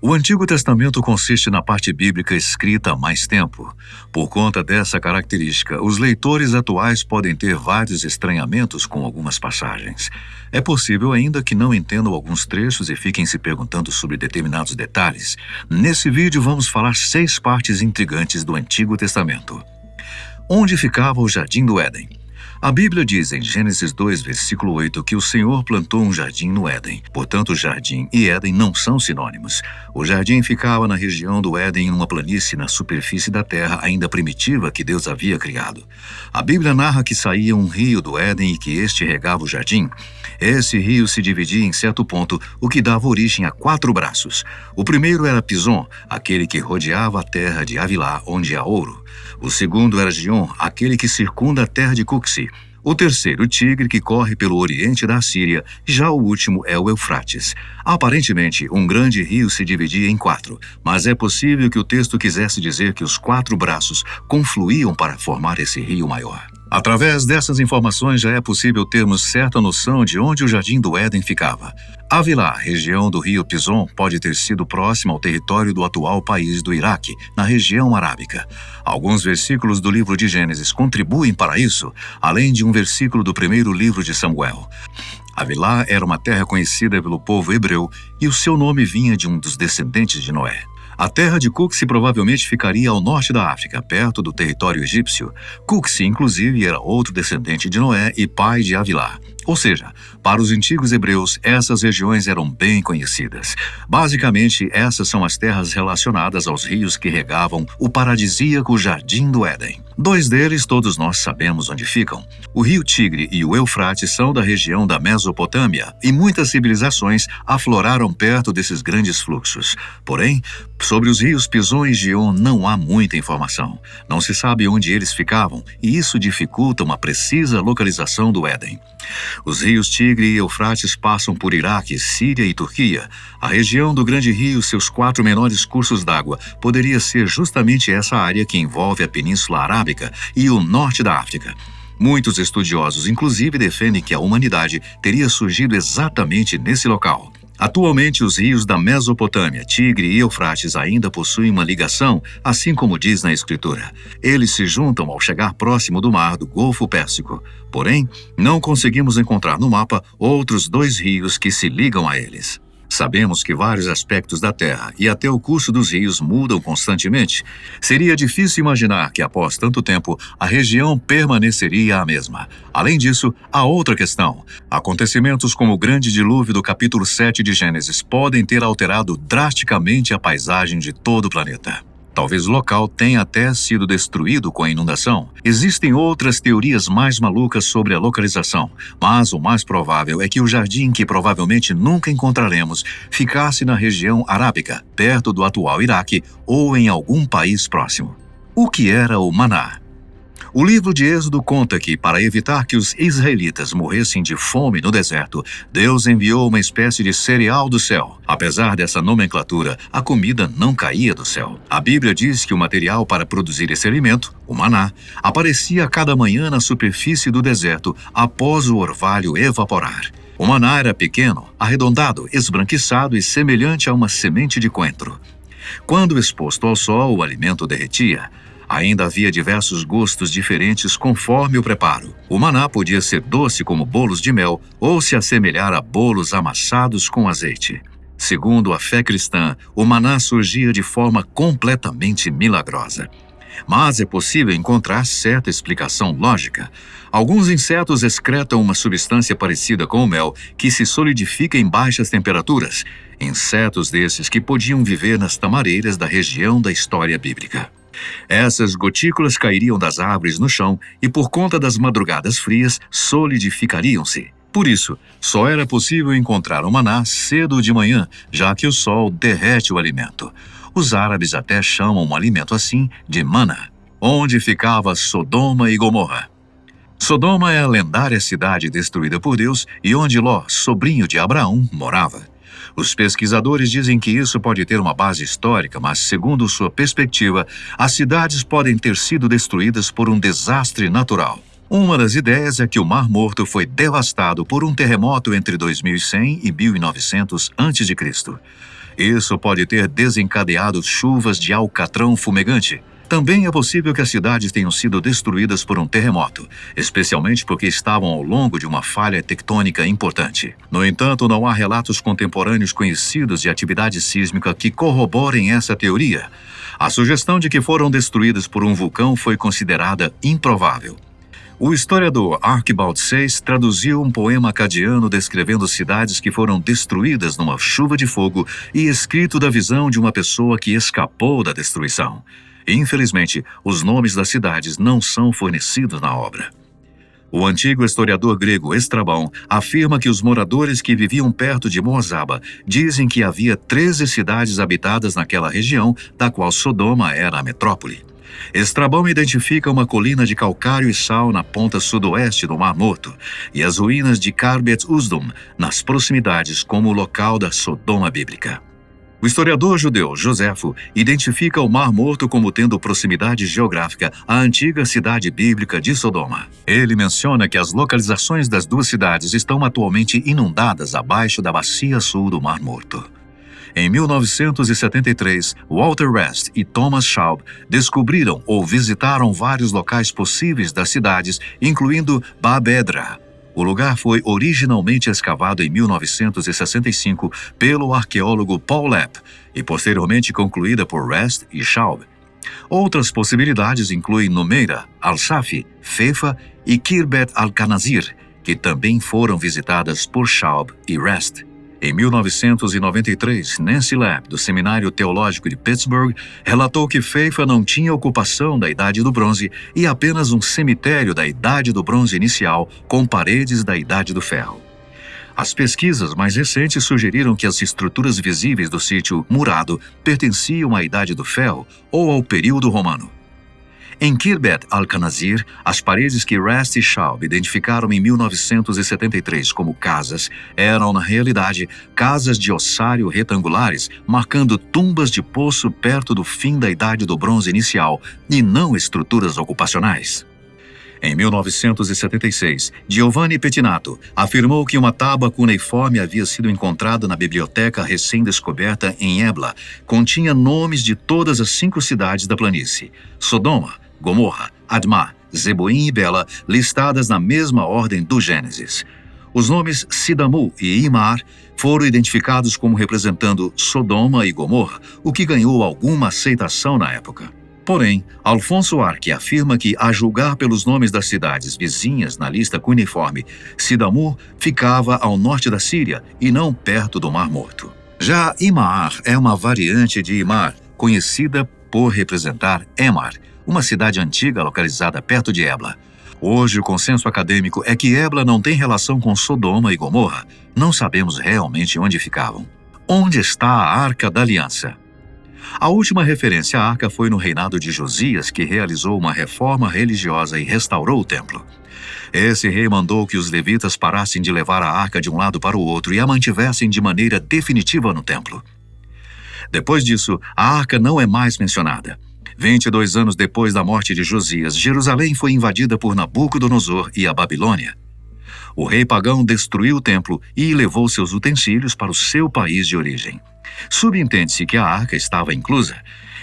O Antigo Testamento consiste na parte bíblica escrita há mais tempo. Por conta dessa característica, os leitores atuais podem ter vários estranhamentos com algumas passagens. É possível ainda que não entendam alguns trechos e fiquem se perguntando sobre determinados detalhes. Nesse vídeo vamos falar 6 partes intrigantes do Antigo Testamento. Onde ficava o Jardim do Éden? A Bíblia diz em Gênesis 2, versículo 8, que o Senhor plantou um jardim no Éden. Portanto, jardim e Éden não são sinônimos. O jardim ficava na região do Éden, em uma planície na superfície da terra ainda primitiva que Deus havia criado. A Bíblia narra que saía um rio do Éden e que este regava o jardim. Esse rio se dividia em certo ponto, o que dava origem a 4 braços. O primeiro era Pison, aquele que rodeava a terra de Havilá, onde há ouro. O segundo era Gion, aquele que circunda a terra de Cuxi. O terceiro, Tigre, que corre pelo oriente da Síria. Já o último é o Eufrates. Aparentemente, um grande rio se dividia em 4, mas é possível que o texto quisesse dizer que os 4 braços confluíam para formar esse rio maior. Através dessas informações já é possível termos certa noção de onde o Jardim do Éden ficava. Havilá, região do rio Pison, pode ter sido próxima ao território do atual país do Iraque, na região arábica. Alguns versículos do livro de Gênesis contribuem para isso, além de um versículo do primeiro livro de Samuel. Havilá era uma terra conhecida pelo povo hebreu e o seu nome vinha de um dos descendentes de Noé. A terra de Cuxi provavelmente ficaria ao norte da África, perto do território egípcio. Cuxi, inclusive, era outro descendente de Noé e pai de Havilá. Ou seja, para os antigos hebreus, essas regiões eram bem conhecidas. Basicamente, essas são as terras relacionadas aos rios que regavam o paradisíaco Jardim do Éden. 2 deles todos nós sabemos onde ficam. O rio Tigre e o Eufrates são da região da Mesopotâmia e muitas civilizações afloraram perto desses grandes fluxos. Porém, sobre os rios Pison e Gion não há muita informação. Não se sabe onde eles ficavam e isso dificulta uma precisa localização do Éden. Os rios Tigre e Eufrates passam por Iraque, Síria e Turquia. A região do Grande Rio, seus 4 menores cursos d'água, poderia ser justamente essa área que envolve a Península Arábica e o norte da África. Muitos estudiosos, inclusive, defendem que a humanidade teria surgido exatamente nesse local. Atualmente, os rios da Mesopotâmia, Tigre e Eufrates ainda possuem uma ligação, assim como diz na Escritura. Eles se juntam ao chegar próximo do mar do Golfo Pérsico. Porém, não conseguimos encontrar no mapa outros 2 rios que se ligam a eles. Sabemos que vários aspectos da Terra e até o curso dos rios mudam constantemente. Seria difícil imaginar que, após tanto tempo, a região permaneceria a mesma. Além disso, há outra questão. Acontecimentos como o grande dilúvio do capítulo 7 de Gênesis podem ter alterado drasticamente a paisagem de todo o planeta. Talvez o local tenha até sido destruído com a inundação. Existem outras teorias mais malucas sobre a localização, mas o mais provável é que o jardim, que provavelmente nunca encontraremos, ficasse na região arábica, perto do atual Iraque ou em algum país próximo. O que era o maná? O livro de Êxodo conta que, para evitar que os israelitas morressem de fome no deserto, Deus enviou uma espécie de cereal do céu. Apesar dessa nomenclatura, a comida não caía do céu. A Bíblia diz que o material para produzir esse alimento, o maná, aparecia a cada manhã na superfície do deserto após o orvalho evaporar. O maná era pequeno, arredondado, esbranquiçado e semelhante a uma semente de coentro. Quando exposto ao sol, o alimento derretia. Ainda havia diversos gostos diferentes conforme o preparo. O maná podia ser doce como bolos de mel ou se assemelhar a bolos amassados com azeite. Segundo a fé cristã, o maná surgia de forma completamente milagrosa. Mas é possível encontrar certa explicação lógica. Alguns insetos excretam uma substância parecida com o mel que se solidifica em baixas temperaturas. Insetos desses que podiam viver nas tamareiras da região da história bíblica. Essas gotículas cairiam das árvores no chão e, por conta das madrugadas frias, solidificariam-se. Por isso, só era possível encontrar o maná cedo de manhã, já que o sol derrete o alimento. Os árabes até chamam um alimento assim de maná. Onde ficava Sodoma e Gomorra? Sodoma é a lendária cidade destruída por Deus e onde Ló, sobrinho de Abraão, morava. Os pesquisadores dizem que isso pode ter uma base histórica, mas, segundo sua perspectiva, as cidades podem ter sido destruídas por um desastre natural. Uma das ideias é que o Mar Morto foi devastado por um terremoto entre 2100 e 1900 a.C. Isso pode ter desencadeado chuvas de alcatrão fumegante. Também é possível que as cidades tenham sido destruídas por um terremoto, especialmente porque estavam ao longo de uma falha tectônica importante. No entanto, não há relatos contemporâneos conhecidos de atividade sísmica que corroborem essa teoria. A sugestão de que foram destruídas por um vulcão foi considerada improvável. O historiador Archibald Sayce traduziu um poema acadiano descrevendo cidades que foram destruídas numa chuva de fogo e escrito da visão de uma pessoa que escapou da destruição. Infelizmente, os nomes das cidades não são fornecidos na obra. O antigo historiador grego Estrabão afirma que os moradores que viviam perto de Morzaba dizem que havia 13 cidades habitadas naquela região, da qual Sodoma era a metrópole. Estrabão identifica uma colina de calcário e sal na ponta sudoeste do Mar Morto e as ruínas de Kharbet Uzdum nas proximidades como o local da Sodoma bíblica. O historiador judeu Joséfo identifica o Mar Morto como tendo proximidade geográfica à antiga cidade bíblica de Sodoma. Ele menciona que as localizações das duas cidades estão atualmente inundadas abaixo da bacia sul do Mar Morto. Em 1973, Walter West e Thomas Schaub descobriram ou visitaram vários locais possíveis das cidades, incluindo Bab-edra. O lugar foi originalmente escavado em 1965 pelo arqueólogo Paul Lepp e posteriormente concluída por West e Schaub. Outras possibilidades incluem Numeira, Al-Safi, Fefa e Khirbet al-Khanazir, que também foram visitadas por Schaub e West. Em 1993, Nancy Lepp, do Seminário Teológico de Pittsburgh, relatou que Fefa não tinha ocupação da Idade do Bronze e apenas um cemitério da Idade do Bronze inicial com paredes da Idade do Ferro. As pesquisas mais recentes sugeriram que as estruturas visíveis do sítio murado pertenciam à Idade do Ferro ou ao período romano. Em Khirbet al-Khanazir, as paredes que West e Schaub identificaram em 1973 como casas eram, na realidade, casas de ossário retangulares, marcando tumbas de poço perto do fim da Idade do Bronze inicial e não estruturas ocupacionais. Em 1976, Giovanni Pettinato afirmou que uma tábua cuneiforme havia sido encontrada na biblioteca recém-descoberta em Ebla. Continha nomes de todas as 5 cidades da planície: Sodoma, Gomorra, Admá, Zeboim e Bela, listadas na mesma ordem do Gênesis. Os nomes Sidamu e Imar foram identificados como representando Sodoma e Gomorra, o que ganhou alguma aceitação na época. Porém, Alfonso Arque afirma que, a julgar pelos nomes das cidades vizinhas na lista cuneiforme, Sidamu ficava ao norte da Síria e não perto do Mar Morto. Já Imar é uma variante de Imar, conhecida por representar Emar, uma cidade antiga localizada perto de Ebla. Hoje, o consenso acadêmico é que Ebla não tem relação com Sodoma e Gomorra. Não sabemos realmente onde ficavam. Onde está a Arca da Aliança? A última referência à arca foi no reinado de Josias, que realizou uma reforma religiosa e restaurou o templo. Esse rei mandou que os levitas parassem de levar a arca de um lado para o outro e a mantivessem de maneira definitiva no templo. Depois disso, a arca não é mais mencionada. 22 anos depois da morte de Josias, Jerusalém foi invadida por Nabucodonosor e a Babilônia. O rei pagão destruiu o templo e levou seus utensílios para o seu país de origem. Subentende-se que a arca estava inclusa.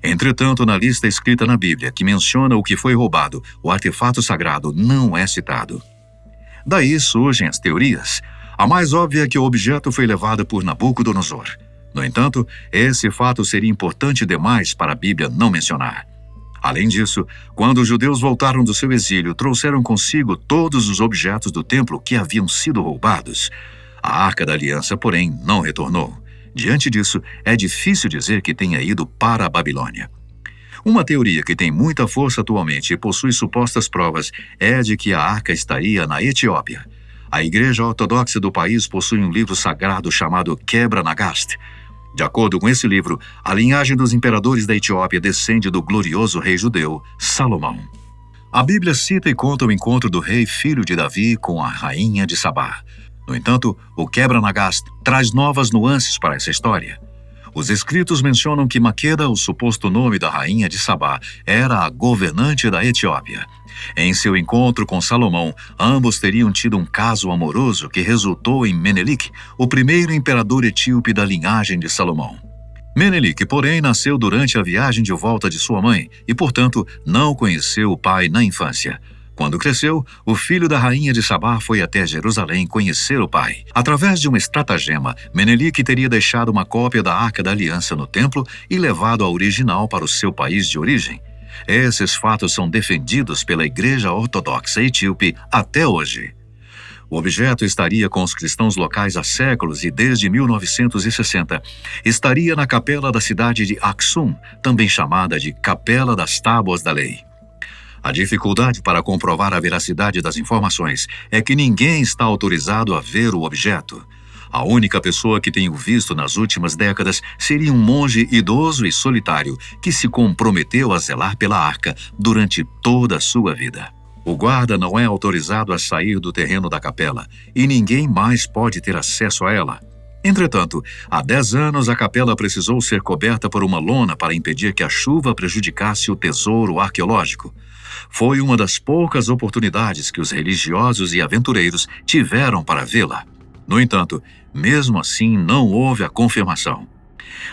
Entretanto, na lista escrita na Bíblia, que menciona o que foi roubado, o artefato sagrado não é citado. Daí surgem as teorias. A mais óbvia é que o objeto foi levado por Nabucodonosor. No entanto, esse fato seria importante demais para a Bíblia não mencionar. Além disso, quando os judeus voltaram do seu exílio, trouxeram consigo todos os objetos do templo que haviam sido roubados. A Arca da Aliança, porém, não retornou. Diante disso, é difícil dizer que tenha ido para a Babilônia. Uma teoria que tem muita força atualmente e possui supostas provas é de que a arca estaria na Etiópia. A Igreja Ortodoxa do país possui um livro sagrado chamado Quebra Nagast. De acordo com esse livro, a linhagem dos imperadores da Etiópia descende do glorioso rei judeu Salomão. A Bíblia cita e conta o encontro do rei filho de Davi com a rainha de Sabá. No entanto, o Quebra Nagast traz novas nuances para essa história. Os escritos mencionam que Maqueda, o suposto nome da rainha de Sabá, era a governante da Etiópia. Em seu encontro com Salomão, ambos teriam tido um caso amoroso que resultou em Menelik, o primeiro imperador etíope da linhagem de Salomão. Menelik, porém, nasceu durante a viagem de volta de sua mãe e, portanto, não conheceu o pai na infância. Quando cresceu, o filho da rainha de Sabá foi até Jerusalém conhecer o pai. Através de uma estratagema, Menelik teria deixado uma cópia da Arca da Aliança no templo e levado a original para o seu país de origem. Esses fatos são defendidos pela Igreja Ortodoxa Etíope até hoje. O objeto estaria com os cristãos locais há séculos e desde 1960 estaria na capela da cidade de Aksum, também chamada de Capela das Tábuas da Lei. A dificuldade para comprovar a veracidade das informações é que ninguém está autorizado a ver o objeto. A única pessoa que tem o visto nas últimas décadas seria um monge idoso e solitário que se comprometeu a zelar pela arca durante toda a sua vida. O guarda não é autorizado a sair do terreno da capela e ninguém mais pode ter acesso a ela. Entretanto, há 10 anos a capela precisou ser coberta por uma lona para impedir que a chuva prejudicasse o tesouro arqueológico. Foi uma das poucas oportunidades que os religiosos e aventureiros tiveram para vê-la. No entanto, mesmo assim não houve a confirmação.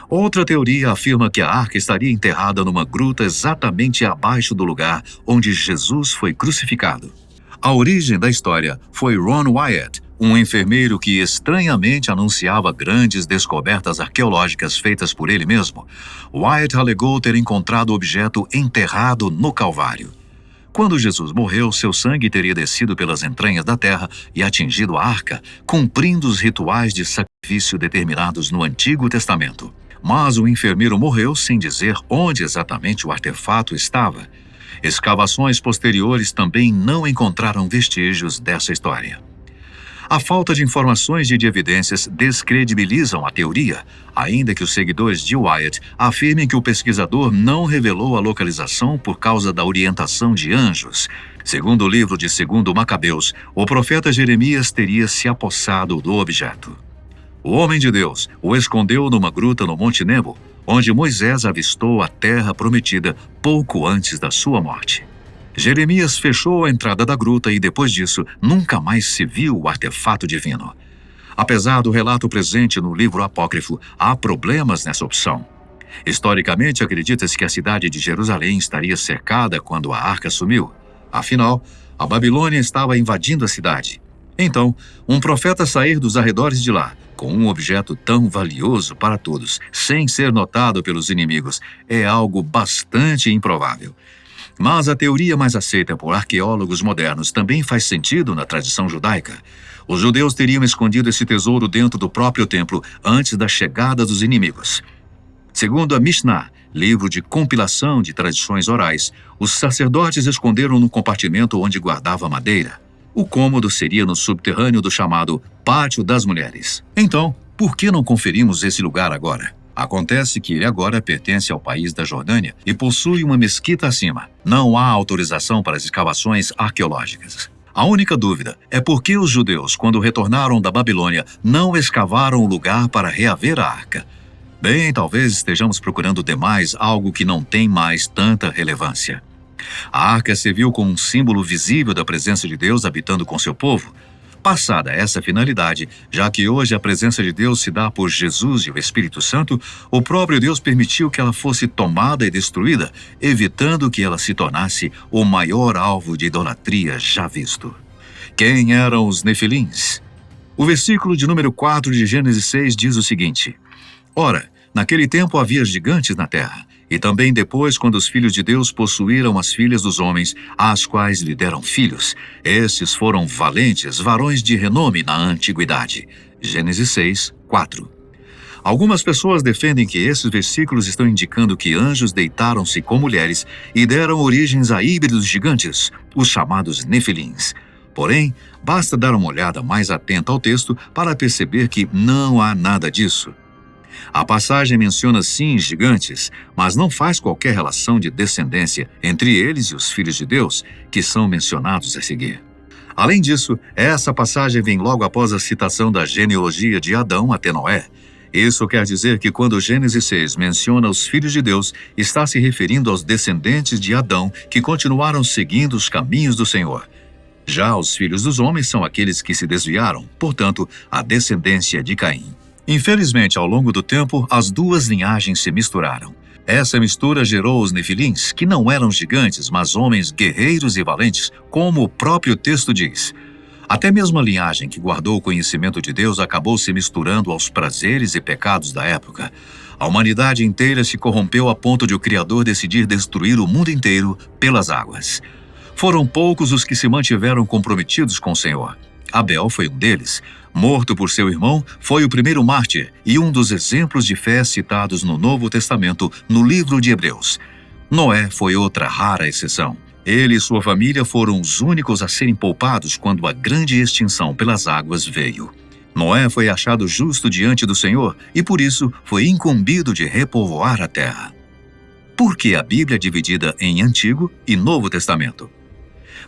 Outra teoria afirma que a arca estaria enterrada numa gruta exatamente abaixo do lugar onde Jesus foi crucificado. A origem da história foi Ron Wyatt, um enfermeiro que estranhamente anunciava grandes descobertas arqueológicas feitas por ele mesmo. Wyatt alegou ter encontrado o objeto enterrado no Calvário. Quando Jesus morreu, seu sangue teria descido pelas entranhas da terra e atingido a arca, cumprindo os rituais de sacrifício determinados no Antigo Testamento. Mas o enfermeiro morreu sem dizer onde exatamente o artefato estava. Escavações posteriores também não encontraram vestígios dessa história. A falta de informações e de evidências descredibilizam a teoria, ainda que os seguidores de Wyatt afirmem que o pesquisador não revelou a localização por causa da orientação de anjos. Segundo o livro de 2 Macabeus, o profeta Jeremias teria se apossado do objeto. O homem de Deus o escondeu numa gruta no Monte Nebo, onde Moisés avistou a terra prometida pouco antes da sua morte. Jeremias fechou a entrada da gruta e, depois disso, nunca mais se viu o artefato divino. Apesar do relato presente no livro apócrifo, há problemas nessa opção. Historicamente, acredita-se que a cidade de Jerusalém estaria cercada quando a arca sumiu. Afinal, a Babilônia estava invadindo a cidade. Então, um profeta sair dos arredores de lá, com um objeto tão valioso para todos, sem ser notado pelos inimigos, é algo bastante improvável. Mas a teoria mais aceita por arqueólogos modernos também faz sentido na tradição judaica. Os judeus teriam escondido esse tesouro dentro do próprio templo antes da chegada dos inimigos. Segundo a Mishnah, livro de compilação de tradições orais, os sacerdotes esconderam no compartimento onde guardava madeira. O cômodo seria no subterrâneo do chamado Pátio das Mulheres. Então, por que não conferimos esse lugar agora? Acontece que ele agora pertence ao país da Jordânia e possui uma mesquita acima. Não há autorização para as escavações arqueológicas. A única dúvida é por que os judeus, quando retornaram da Babilônia, não escavaram o lugar para reaver a arca. Bem, talvez estejamos procurando demais algo que não tem mais tanta relevância. A arca serviu como um símbolo visível da presença de Deus habitando com seu povo. Passada essa finalidade, já que hoje a presença de Deus se dá por Jesus e o Espírito Santo, o próprio Deus permitiu que ela fosse tomada e destruída, evitando que ela se tornasse o maior alvo de idolatria já visto. Quem eram os Nefilins? O versículo de número 4 de Gênesis 6 diz o seguinte: Ora, naquele tempo havia gigantes na terra, e também depois, quando os filhos de Deus possuíram as filhas dos homens, às quais lhe deram filhos. Esses foram valentes, varões de renome na antiguidade. Gênesis 6, 4. Algumas pessoas defendem que esses versículos estão indicando que anjos deitaram-se com mulheres e deram origens a híbridos gigantes, os chamados Nefilins. Porém, basta dar uma olhada mais atenta ao texto para perceber que não há nada disso. A passagem menciona sim gigantes, mas não faz qualquer relação de descendência entre eles e os filhos de Deus, que são mencionados a seguir. Além disso, essa passagem vem logo após a citação da genealogia de Adão até Noé. Isso quer dizer que quando Gênesis 6 menciona os filhos de Deus, está se referindo aos descendentes de Adão que continuaram seguindo os caminhos do Senhor. Já os filhos dos homens são aqueles que se desviaram, portanto, a descendência de Caim. Infelizmente, ao longo do tempo, as duas linhagens se misturaram. Essa mistura gerou os nefilins, que não eram gigantes, mas homens guerreiros e valentes, como o próprio texto diz. Até mesmo a linhagem que guardou o conhecimento de Deus acabou se misturando aos prazeres e pecados da época. A humanidade inteira se corrompeu a ponto de o Criador decidir destruir o mundo inteiro pelas águas. Foram poucos os que se mantiveram comprometidos com o Senhor. Abel foi um deles. Morto por seu irmão, foi o primeiro mártir e um dos exemplos de fé citados no Novo Testamento, no livro de Hebreus. Noé foi outra rara exceção. Ele e sua família foram os únicos a serem poupados quando a grande extinção pelas águas veio. Noé foi achado justo diante do Senhor e, por isso, foi incumbido de repovoar a terra. Por que a Bíblia é dividida em Antigo e Novo Testamento?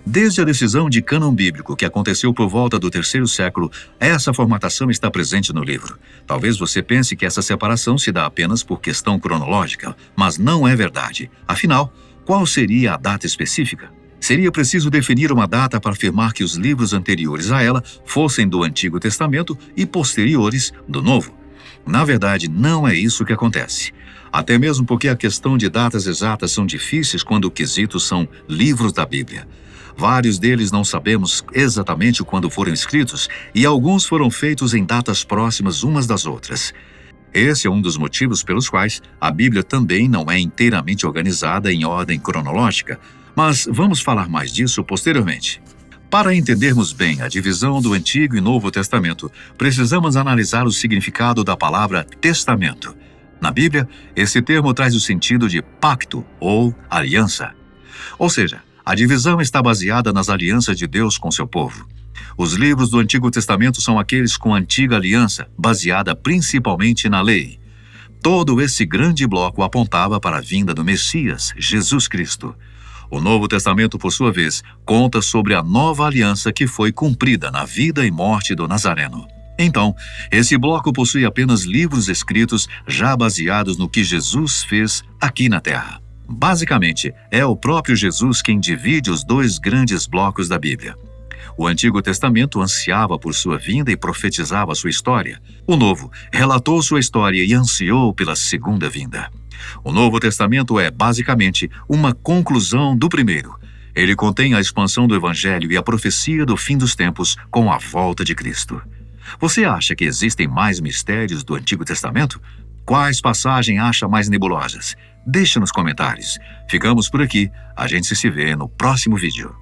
Desde a decisão de cânon bíblico, que aconteceu por volta do 3º século, essa formatação está presente no livro. Talvez você pense que essa separação se dá apenas por questão cronológica, mas não é verdade. Afinal, qual seria a data específica? Seria preciso definir uma data para afirmar que os livros anteriores a ela fossem do Antigo Testamento e posteriores do Novo. Na verdade, não é isso que acontece. Até mesmo porque a questão de datas exatas são difíceis quando o quesito são livros da Bíblia. Vários deles não sabemos exatamente quando foram escritos e alguns foram feitos em datas próximas umas das outras. Esse é um dos motivos pelos quais a Bíblia também não é inteiramente organizada em ordem cronológica, mas vamos falar mais disso posteriormente. Para entendermos bem a divisão do Antigo e Novo Testamento, precisamos analisar o significado da palavra testamento. Na Bíblia, esse termo traz o sentido de pacto ou aliança. Ou seja, a divisão está baseada nas alianças de Deus com seu povo. Os livros do Antigo Testamento são aqueles com a antiga aliança, baseada principalmente na lei. Todo esse grande bloco apontava para a vinda do Messias, Jesus Cristo. O Novo Testamento, por sua vez, conta sobre a nova aliança que foi cumprida na vida e morte do Nazareno. Então, esse bloco possui apenas livros escritos já baseados no que Jesus fez aqui na Terra. Basicamente, é o próprio Jesus quem divide os dois grandes blocos da Bíblia. O Antigo Testamento ansiava por sua vinda e profetizava sua história. O Novo relatou sua história e ansiou pela segunda vinda. O Novo Testamento é, basicamente, uma conclusão do primeiro. Ele contém a expansão do Evangelho e a profecia do fim dos tempos com a volta de Cristo. Você acha que existem mais mistérios do Antigo Testamento? Quais passagens acha mais nebulosas? Deixe nos comentários. Ficamos por aqui. A gente se vê no próximo vídeo.